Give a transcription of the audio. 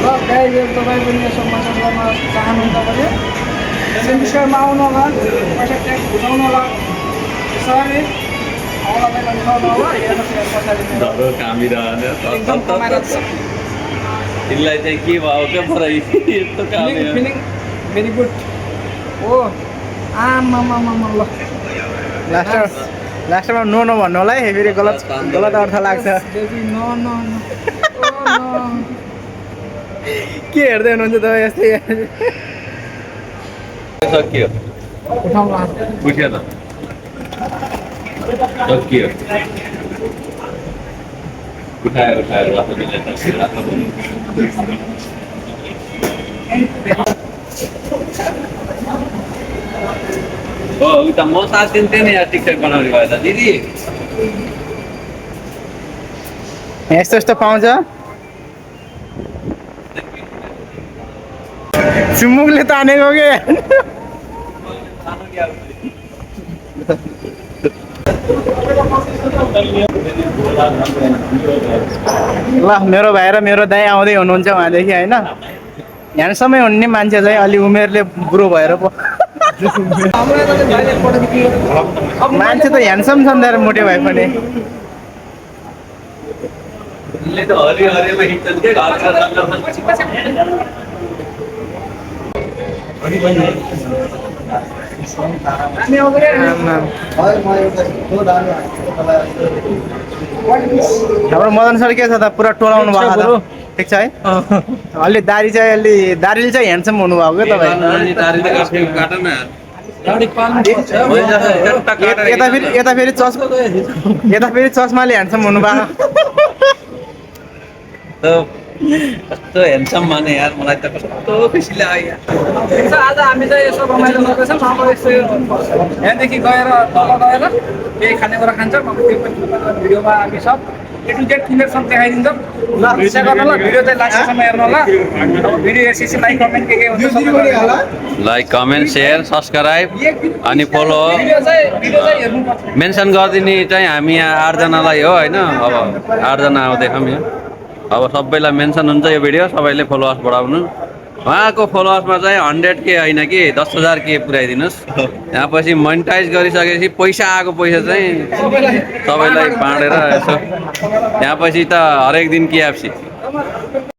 र गाइजहरू तपाईँ पनि यसो मसाज गर्न चाहनुहुन्छ भने सेन्सरमा आउनु होला, पैसा ट्याक्स बुझाउनु होला, यसरी औलालाई उठाउनु होला, हेर्नुहोस् यहाँ पछाडि धरो कामिरहने एकदम कमाएर छ। यसलाई चाहिँ के भयो क्या पर यस्तो काम फिलिङ भेरी गुड हो। आमामामा ल लास्टमा नो नो भन्नु होला है, फेरि गलत अर्थ लाग्छ। बेबी नो नो नो के हेर्दै हुनुहुन्छ तपाईँ यस्तै? सकियो उठाउनु उठ्यो त सकियो उठायो हो उता म साथ दिन्थेँ नि यार टिकटक बनाउने भयो त दिदी यस्तो यस्तो पाउँछ। चुमुकले तानेको के? ल मेरो भाइ र मेरो दाइ आउँदै हुनुहुन्छ उहाँदेखि होइन। ह्यान्डसमै हुने मान्छे चाहिँ अलि उमेरले बुढो भएर पो मान्छे त ह्यान्डसम छन् तर मोटे भए पनि। यसले त हरिहरिमा हिँड्छन् के हाम्रो मदन सर के छ त पुरा टोलाउनु भएको छ। ठिक छ है। अलि दारी चाहिँ दारीले चाहिँ ह्यान्डसम हुनुभएको क्या तपाईँ। यता फेरि चस्माले ह्यान्डसम हुनुभएको। कस्तो ह्यान्डसम माने यार मलाई त कस्तो खुसी लाग्यो यार। आज हामी चाहिँ यसो रमाइलो गर्दैछौँ। अब यस्तो यहाँदेखि गएर तल गएर केही खानेकुरा खान्छौँ। अब त्यो पनि भिडियोमा हामी सब ए टु जेड किनेरसम्म देखाइदिन्छौँ। ल इच्छा गर्नु ल, भिडियो चाहिँ लास्टसम्म हेर्नु होला। अब भिडियो हेर्पछि लाइक कमेन्ट के हुन्छ सबै गर्नु। लाइक कमेन्ट सेयर सब्सक्राइब अनि फलो भिडियो चाहिँ हेर्नुपर्छ। मेन्सन गरिदिने चाहिँ हामी यहाँ 8 जनालाई हो होइन। अब 8 जना आउँदैछौँ यहाँ। अब सबैलाई मेन्सन हुन्छ यो भिडियो। सबैले फलोवर्स बढाउनु। उहाँको फलोवर्समा चाहिँ 100K होइन कि 10,000 के पुऱ्याइदिनुहोस्। यहाँ पछि मोनिटाइज गरिसकेपछि पैसा आएको पैसा चाहिँ सबैलाई बाँडेर यसो यहाँ पछि त हरेक दिन KFC